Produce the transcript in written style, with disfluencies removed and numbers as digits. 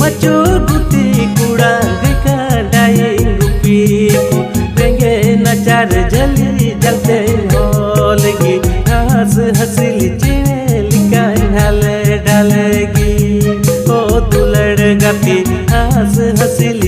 मचो गुती कुड़ा गैका डाइंग गुपी को रेंगे नचार जली जलते होलगी हंस हंसिल चिड़ेलिका ढाले ढालेगी ओ दुलड़ गाती हंस हंसिल